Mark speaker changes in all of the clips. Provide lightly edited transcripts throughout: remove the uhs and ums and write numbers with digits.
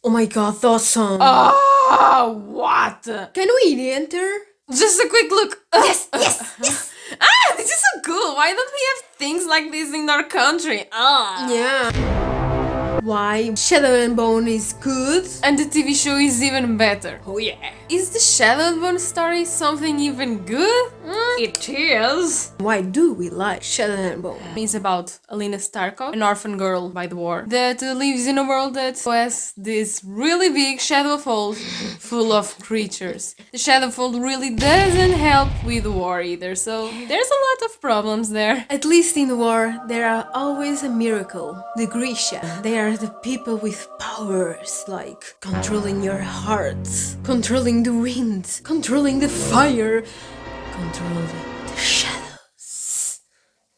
Speaker 1: Oh my god, awesome!
Speaker 2: Oh, what?
Speaker 1: Can we enter?
Speaker 2: Just a quick look.
Speaker 1: Yes, yes, yes!
Speaker 2: This is so cool. Why don't we have things like this in our country?
Speaker 1: Yeah. Why Shadow and Bone is good?
Speaker 2: And the TV show is even better.
Speaker 1: Oh yeah.
Speaker 2: Is the Shadow and Bone story something even good? It is.
Speaker 1: Why do we like Shadow and Bone?
Speaker 2: It's about Alina Starkov, an orphan girl by the war, that lives in a world that has this really big shadowfold full of creatures. The shadowfold really doesn't help with the war either, so there's a lot of problems there.
Speaker 1: At least in war, there are always a miracle. The Grisha. They are the people with powers, like controlling your heart, controlling the wind, controlling the fire, controlling the shadows.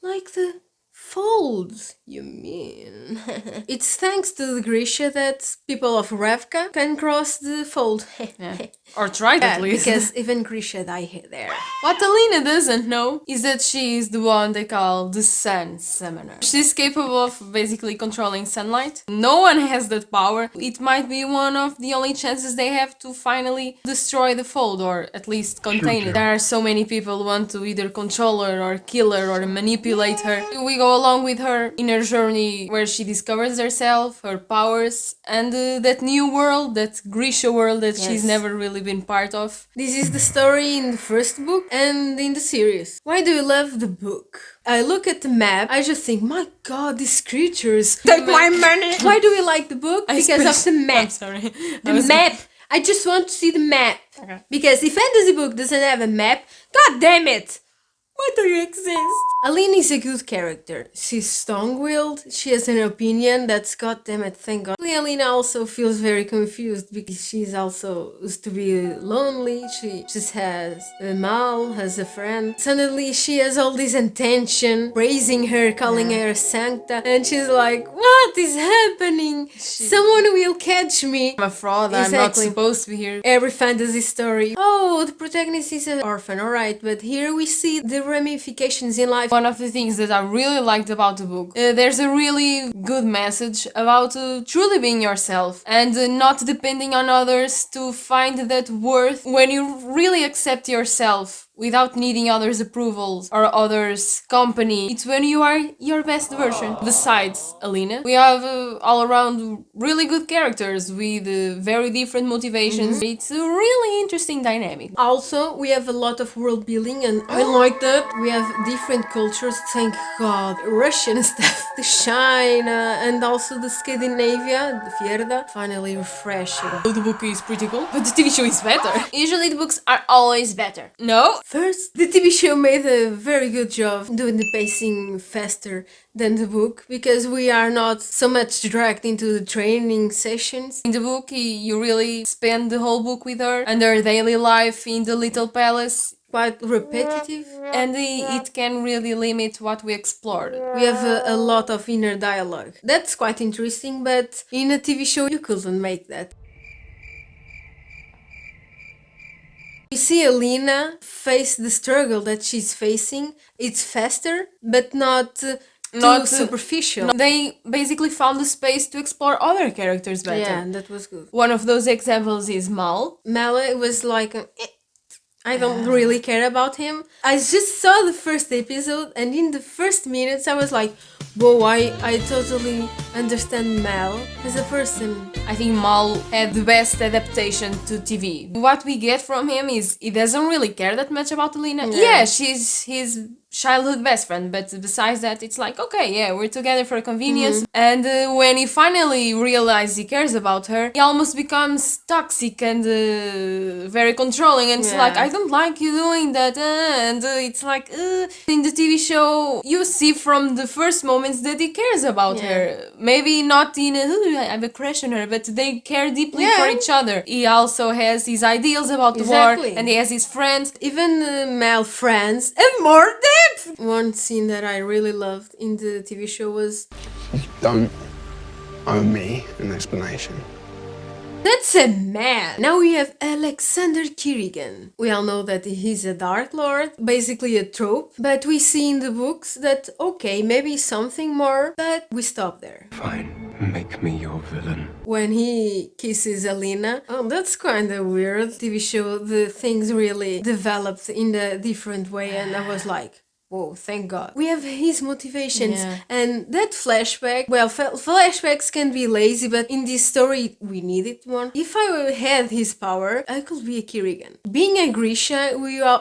Speaker 1: Like the folds, you mean? It's thanks to the Grisha that people of Ravka can cross the fold.
Speaker 2: Yeah. Or tried at least.
Speaker 1: Because even Grisha died there.
Speaker 2: What Alina doesn't know is that she is the one they call the Sun Summoner. She's capable of basically controlling sunlight. No one has that power. It might be one of the only chances they have to finally destroy the fold, or at least contain it. There are so many people who want to either control her or kill her or manipulate her. We go along with her in her journey where she discovers herself, her powers, and that new world, that Grisha world that she's never really been part of.
Speaker 1: This is the story in the first book and in the series. Why do you love the book? I look at the map, I just think, my god, these creatures take my money! Why do we like the book? Because of the map.
Speaker 2: I'm sorry.
Speaker 1: The map! I just want to see the map.
Speaker 2: Okay.
Speaker 1: Because if fantasy book doesn't have a map, god damn it! Why do you exist? Aline is a good character. She's strong-willed, she has an opinion that's goddammit, thank god. Alina also feels very confused because she's also used to be lonely. She just has a Mal as a friend. Suddenly she has all this intention, praising her, calling her Sancta, and she's like, what is happening? Someone will catch me.
Speaker 2: I'm a fraud, I'm not supposed to be here.
Speaker 1: Every fantasy story. Oh, the protagonist is an orphan, alright, but here we see the ramifications in life.
Speaker 2: One of the things that I really liked about the book, there's a really good message about truly being yourself and not depending on others to find that worth when you really accept yourself without needing others' approvals or others' company. It's when you are your best version. Besides Alina, we have all around really good characters with very different motivations. It's a really interesting dynamic.
Speaker 1: Also, we have a lot of world building and I like that. We have different cultures, thank god. Russian stuff, the China and also the Scandinavia, the Fjerda. Finally refreshing.
Speaker 2: The book is pretty cool, but the TV show is better. Usually the books are always better. No?
Speaker 1: First, the TV show made a very good job doing the pacing faster than the book because we are not so much dragged into the training sessions.
Speaker 2: In the book, you really spend the whole book with her and her daily life in the little palace.
Speaker 1: Quite repetitive.
Speaker 2: And it can really limit what we explored.
Speaker 1: We have a lot of inner dialogue. That's quite interesting, but in a TV show you couldn't make that. You see Alina face the struggle that she's facing. It's faster, but not too superficial.
Speaker 2: They basically found a space to explore other characters better.
Speaker 1: Yeah, that was good.
Speaker 2: One of those examples is Mal.
Speaker 1: Mal was like, I don't really care about him. I just saw the first episode and in the first minutes I was like, whoa, I totally understand Mal as a person.
Speaker 2: I think Mal had the best adaptation to TV. What we get from him is he doesn't really care that much about Alina. Yeah, she's his childhood best friend, but besides that it's like, okay, yeah, we're together for convenience. And when he finally realizes he cares about her, he almost becomes toxic and very controlling, and it's like, I don't like you doing that, and it's like, in the TV show you see from the first moments that he cares about her. Maybe not in I have a crush on her, but they care deeply for each other. He also has his ideals about the war, and he has his friends.
Speaker 1: Even male friends have more depth. One scene that I really loved in the TV show was,
Speaker 3: you don't owe me an explanation.
Speaker 1: That's a man! Now we have Alexander Kirigan. We all know that he's a Dark Lord, basically a trope, but we see in the books that, okay, maybe something more, but we stop there.
Speaker 3: Fine, make me your villain.
Speaker 1: When he kisses Alina, oh, that's kinda weird. TV show, the things really developed in a different way, and I was like, whoa, thank God. We have his motivations, and that flashback, well, flashbacks can be lazy, but in this story, we needed one. If I had his power, I could be a Kirigan. Being a Grisha,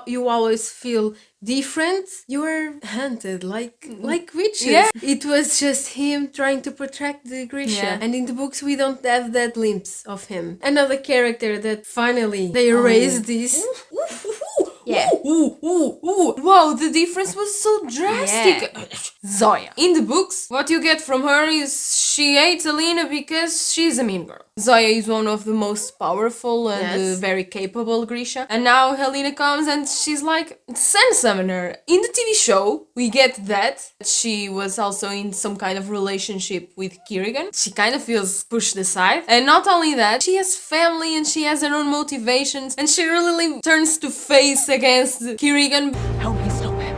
Speaker 1: you always feel different. You were hunted like witches.
Speaker 2: Yeah.
Speaker 1: It was just him trying to protect the Grisha.
Speaker 2: Yeah.
Speaker 1: And in the books we don't have that glimpse of him. Another character that finally they erased this.
Speaker 2: Yeah. Wow, the difference was so drastic. Zoya. In the books, what you get from her is she hates Alina because she's a mean girl. Zoya is one of the most powerful and very capable Grisha. And now Alina comes and she's like Sun Summoner. In the TV show, we get that. She was also in some kind of relationship with Kirigan. She kind of feels pushed aside. And not only that, she has family and she has her own motivations. And she really turns to face against Kirigan.
Speaker 3: Help me stop him.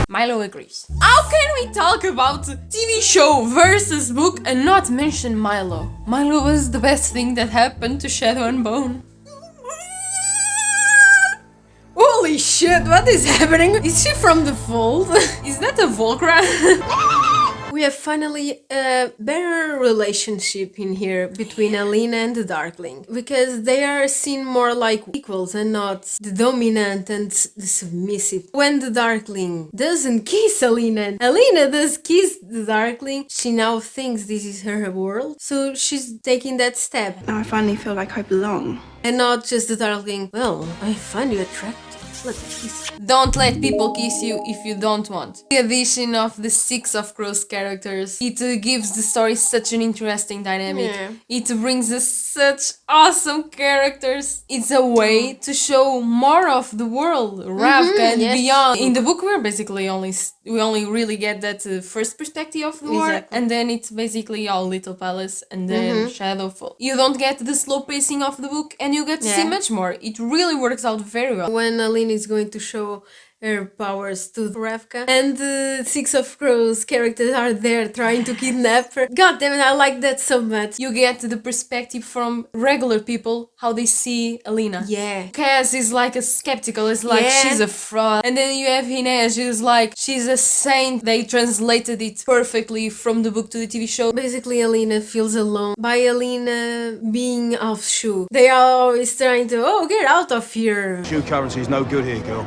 Speaker 2: Milo agrees. How can we talk about TV show versus book and not mention Milo? Milo was the best thing that happened to Shadow and Bone.
Speaker 1: Holy shit, what is happening? Is she from the fold?
Speaker 2: Is that a Volcra?
Speaker 1: We have finally a better relationship in here between Alina and the Darkling, because they are seen more like equals and not the dominant and the submissive. When the Darkling doesn't kiss Alina and Alina does kiss the Darkling, she now thinks this is her world, so she's taking that step.
Speaker 4: Now I finally feel like I belong.
Speaker 1: And not just the Darkling, well, I find you attractive. Let's kiss.
Speaker 2: Don't let people kiss you if you don't want. The addition of the Six of Crows characters, it gives the story such an interesting dynamic.
Speaker 1: Yeah.
Speaker 2: It brings us such awesome characters. It's a way to show more of the world, Ravka and beyond. In the book, we only really get that first perspective of the world, and then it's basically all Little Palace and then Shadowfall. You don't get the slow pacing of the book, and you get to see much more. It really works out very well.
Speaker 1: When Alina is going to show her powers to Ravka, and the Six of Crows characters are there trying to kidnap her. God damn it, I like that so much.
Speaker 2: You get the perspective from regular people, how they see Alina.
Speaker 1: Yeah.
Speaker 2: Cass is like a skeptical, it's like she's a fraud. And then you have Inez, who's like, she's a saint. They translated it perfectly from the book to the TV show.
Speaker 1: Basically, Alina feels alone by Alina being off shoe. They are always trying to, oh, get out of here.
Speaker 5: Shoe currency is no good here, girl.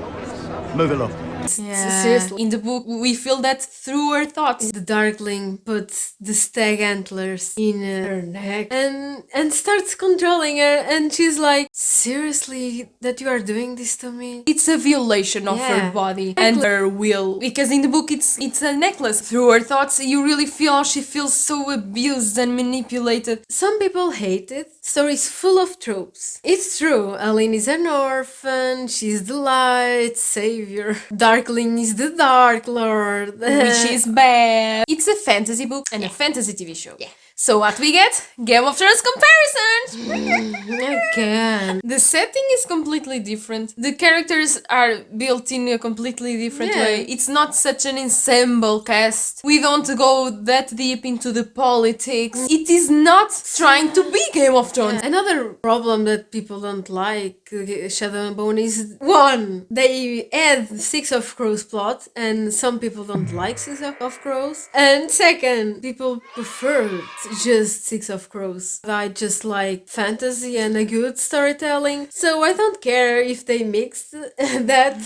Speaker 5: Move along.
Speaker 2: Yeah.
Speaker 1: Seriously.
Speaker 2: In the book, we feel that through her thoughts.
Speaker 1: The Darkling puts the stag antlers in her neck and starts controlling her, and she's like, seriously, that you are doing this to me?
Speaker 2: It's a violation of her body and her will. Because in the book, it's a necklace. Through her thoughts, you really feel she feels so abused and manipulated.
Speaker 1: Some people hate it. Story's full of tropes. It's true, Aline is an orphan, she's the light savior. Darkling is the Dark Lord.
Speaker 2: Which is bad. It's a fantasy book and a fantasy TV show. Yeah. So what we get? Game of Thrones comparison!
Speaker 1: Again.
Speaker 2: The setting is completely different. The characters are built in a completely different way. It's not such an ensemble cast. We don't go that deep into the politics. It is not trying to be Game of Thrones.
Speaker 1: Another problem that people don't like Shadow and Bone is, one, they add Six of Crows plot, and some people don't like Six of Crows. And second, people prefer just Six of Crows. I just like fantasy and a good storytelling, so I don't care if they mixed that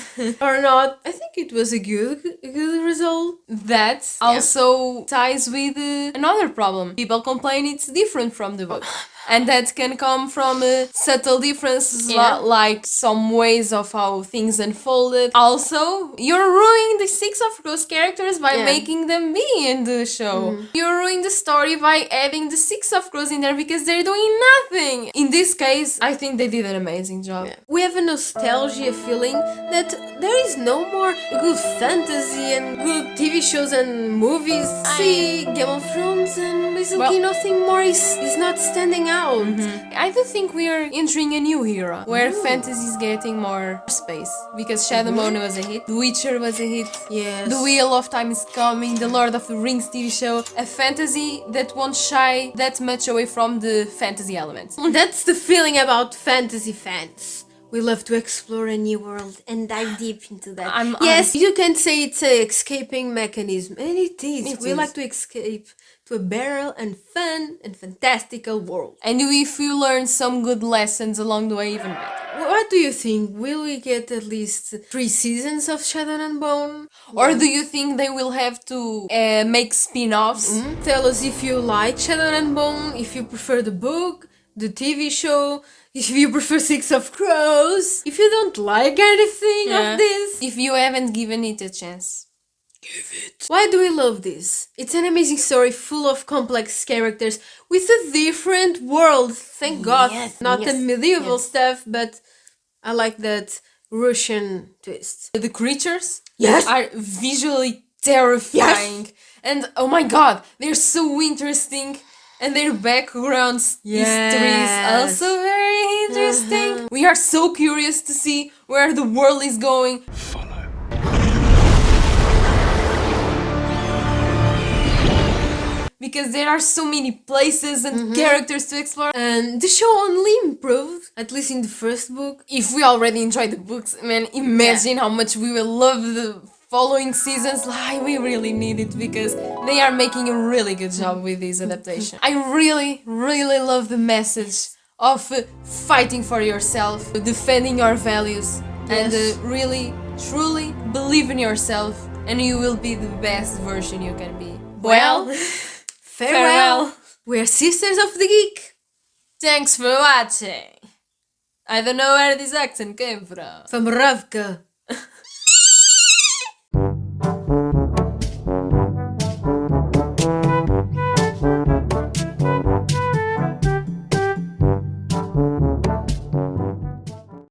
Speaker 1: or not. I think it was a good result.
Speaker 2: That also ties with another problem. People complain it's different from the book. And that can come from subtle differences, like some ways of how things unfolded. Also, you're ruining the Six of Crows characters by making them be in the show. You're ruining the story by adding the Six of Crows in there because they're doing nothing. In this case, I think they did an amazing job.
Speaker 1: Yeah. We have a nostalgia feeling that there is no more good fantasy and good TV shows and movies. See Game of Thrones and basically nothing more is not standing out.
Speaker 2: I do think we are entering a new era where fantasy is getting more space because Shadow Moon was a hit, The Witcher was a hit,
Speaker 1: Yes.
Speaker 2: The Wheel of Time is coming, the Lord of the Rings TV show, a fantasy that won't shy that much away from the fantasy elements.
Speaker 1: That's the feeling about fantasy fans. We love to explore a new world and dive deep into that. Yes, you can say it's a escaping mechanism, and it is. We like to escape to a better and fun and fantastical world.
Speaker 2: And if you learn some good lessons along the way, even better.
Speaker 1: What do you think? Will we get at least 3 seasons of Shadow and Bone?
Speaker 2: Or do you think they will have to make spin-offs?
Speaker 1: Tell us if you like Shadow and Bone, if you prefer the book, the TV show, if you prefer Six of Crows, if you don't like anything of this.
Speaker 2: If you haven't given it a chance.
Speaker 1: Give it. Why do we love this? It's an amazing story full of complex characters with a different world. Thank God. Not the medieval stuff, but I like that Russian twist.
Speaker 2: The creatures
Speaker 1: Yes.
Speaker 2: are visually terrifying. And oh my god, they're so interesting. And their background history is also very interesting. We are so curious to see where the world is going.
Speaker 3: Follow.
Speaker 2: Because there are so many places and characters to explore.
Speaker 1: And the show only improved, at least in the first book.
Speaker 2: If we already enjoyed the books, man, imagine how much we will love the following seasons. Like, we really need it because they are making a really good job with this adaptation. I really, really love the message of fighting for yourself, defending your values, and really, truly believe in yourself, and you will be the best version you can be. Well,
Speaker 1: farewell. We're sisters of the Geek.
Speaker 2: thanks for watching. I don't know where this accent came from.
Speaker 1: From Ravka.